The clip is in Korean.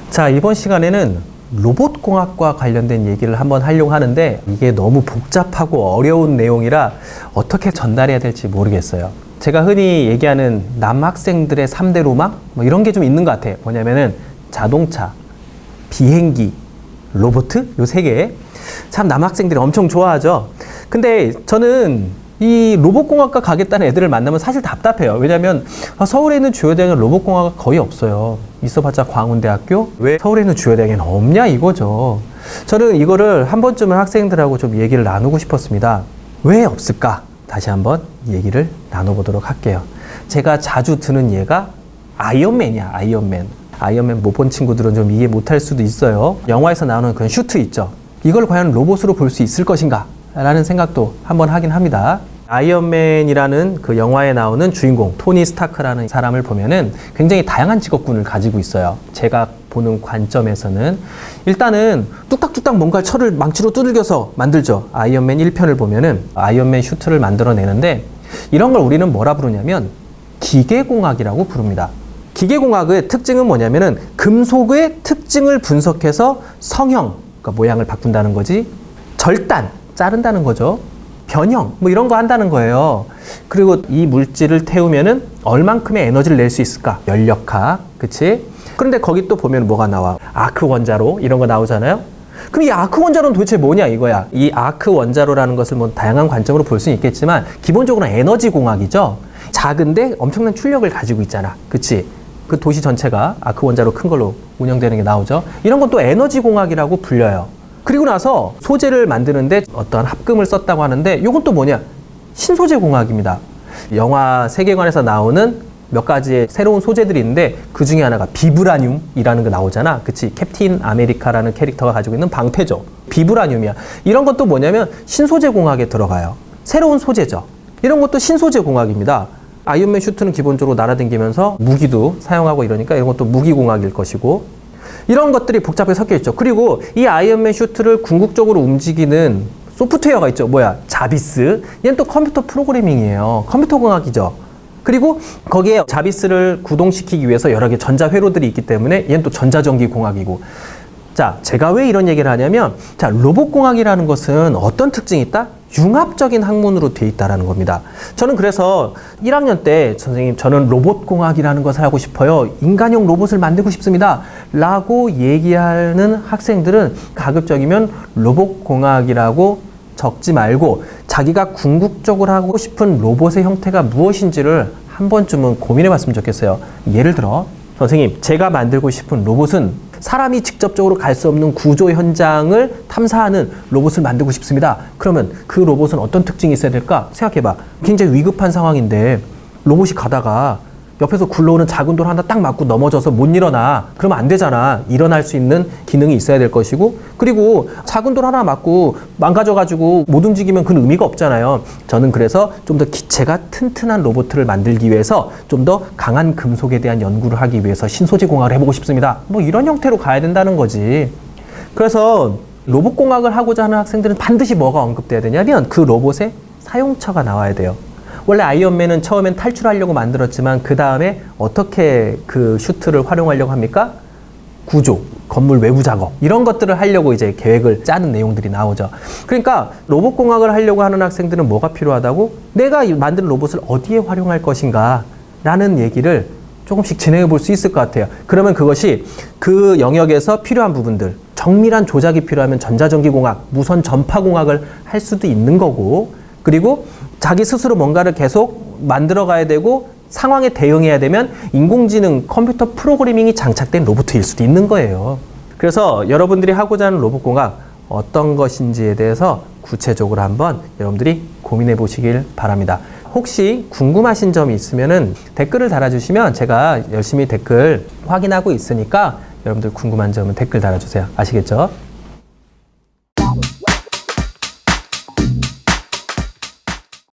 자, 이번 시간에는 로봇공학과 관련된 얘기를 한번 하려고 하는데 이게 너무 복잡하고 어려운 내용이라 어떻게 전달해야 될지 모르겠어요. 제가 흔히 얘기하는 남학생들의 3대 로망? 뭐 이런 게 좀 있는 것 같아요. 뭐냐면은 자동차, 비행기, 로봇? 요 세 개. 참 남학생들이 엄청 좋아하죠. 근데 저는 이 로봇공학과 가겠다는 애들을 만나면 사실 답답해요. 왜냐면 서울에 있는 주요 대학은 로봇공학과 거의 없어요. 있어봤자 광운대학교? 왜 서울에 있는 주요 대학에는 없냐 이거죠. 저는 이거를 한 번쯤은 학생들하고 좀 얘기를 나누고 싶었습니다. 왜 없을까? 다시 한번 얘기를 나눠보도록 할게요. 제가 자주 드는 예가 아이언맨이야, 아이언맨. 아이언맨 못 본 친구들은 좀 이해 못할 수도 있어요. 영화에서 나오는 그런 슈트 있죠. 이걸 과연 로봇으로 볼 수 있을 것인가? 라는 생각도 한번 하긴 합니다. 아이언맨이라는 그 영화에 나오는 주인공 토니 스타크라는 사람을 보면은 굉장히 다양한 직업군을 가지고 있어요. 제가 보는 관점에서는 일단은 뚝딱뚝딱 뭔가 철을 망치로 두들겨서 만들죠. 아이언맨 1편을 보면은 아이언맨 슈트를 만들어내는데 이런 걸 우리는 뭐라 부르냐면 기계공학이라고 부릅니다. 기계공학의 특징은 뭐냐면은 금속의 특징을 분석해서 성형, 그러니까 모양을 바꾼다는 거지, 절단, 자른다는 거죠. 변형, 뭐 이런 거 한다는 거예요. 그리고 이 물질을 태우면은 얼만큼의 에너지를 낼 수 있을까? 연력학, 그치? 그런데 거기 또 보면 뭐가 나와? 아크 원자로, 이런 거 나오잖아요? 그럼 이 아크 원자로는 도대체 뭐냐 이거야. 이 아크 원자로라는 것을 뭐 다양한 관점으로 볼 수는 있겠지만 기본적으로는 에너지 공학이죠. 작은데 엄청난 출력을 가지고 있잖아. 그치? 그 도시 전체가 아크 원자로 큰 걸로 운영되는 게 나오죠. 이런 건 또 에너지 공학이라고 불려요. 그리고 나서 소재를 만드는데 어떠한 합금을 썼다고 하는데 이건 또 뭐냐? 신소재 공학입니다. 영화 세계관에서 나오는 몇 가지의 새로운 소재들이 있는데 그 중에 하나가 비브라늄이라는 거 나오잖아. 그치? 캡틴 아메리카라는 캐릭터가 가지고 있는 방패죠. 비브라늄이야. 이런 것도 뭐냐면 신소재 공학에 들어가요. 새로운 소재죠. 이런 것도 신소재 공학입니다. 아이언맨 슈트는 기본적으로 날아다니면서 무기도 사용하고 이러니까 이런 것도 무기공학일 것이고 이런 것들이 복잡하게 섞여 있죠. 그리고 이 아이언맨 슈트를 궁극적으로 움직이는 소프트웨어가 있죠. 뭐야? 자비스. 얘는 또 컴퓨터 프로그래밍이에요. 컴퓨터 공학이죠. 그리고 거기에 자비스를 구동시키기 위해서 여러 개 전자회로들이 있기 때문에 얘는 또 전자전기 공학이고. 자, 제가 왜 이런 얘기를 하냐면, 자, 로봇공학이라는 것은 어떤 특징이 있다? 융합적인 학문으로 되어 있다는 겁니다. 저는 그래서 1학년 때 선생님 저는 로봇공학이라는 것을 하고 싶어요. 인간형 로봇을 만들고 싶습니다. 라고 얘기하는 학생들은 가급적이면 로봇공학이라고 적지 말고 자기가 궁극적으로 하고 싶은 로봇의 형태가 무엇인지를 한 번쯤은 고민해 봤으면 좋겠어요. 예를 들어 선생님 제가 만들고 싶은 로봇은 사람이 직접적으로 갈 수 없는 구조 현장을 탐사하는 로봇을 만들고 싶습니다. 그러면 그 로봇은 어떤 특징이 있어야 될까? 생각해봐. 굉장히 위급한 상황인데 로봇이 가다가 옆에서 굴러오는 작은 돌 하나 딱 맞고 넘어져서 못 일어나. 그러면 안 되잖아. 일어날 수 있는 기능이 있어야 될 것이고 그리고 작은 돌 하나 맞고 망가져가지고 못 움직이면 그건 의미가 없잖아요. 저는 그래서 좀 더 기체가 튼튼한 로봇을 만들기 위해서 좀 더 강한 금속에 대한 연구를 하기 위해서 신소재 공학을 해보고 싶습니다. 뭐 이런 형태로 가야 된다는 거지. 그래서 로봇공학을 하고자 하는 학생들은 반드시 뭐가 언급돼야 되냐면 그 로봇의 사용처가 나와야 돼요. 원래 아이언맨은 처음엔 탈출하려고 만들었지만 그 다음에 어떻게 그 슈트를 활용하려고 합니까? 구조, 건물 외부 작업 이런 것들을 하려고 이제 계획을 짜는 내용들이 나오죠. 그러니까 로봇공학을 하려고 하는 학생들은 뭐가 필요하다고? 내가 만든 로봇을 어디에 활용할 것인가 라는 얘기를 조금씩 진행해 볼 수 있을 것 같아요. 그러면 그것이 그 영역에서 필요한 부분들 정밀한 조작이 필요하면 전자전기공학, 무선 전파공학을 할 수도 있는 거고 그리고 자기 스스로 뭔가를 계속 만들어 가야 되고 상황에 대응해야 되면 인공지능, 컴퓨터 프로그래밍이 장착된 로봇일 수도 있는 거예요. 그래서 여러분들이 하고자 하는 로봇공학 어떤 것인지에 대해서 구체적으로 한번 여러분들이 고민해 보시길 바랍니다. 혹시 궁금하신 점이 있으면은 댓글을 달아주시면 제가 열심히 댓글 확인하고 있으니까 여러분들 궁금한 점은 댓글 달아주세요. 아시겠죠?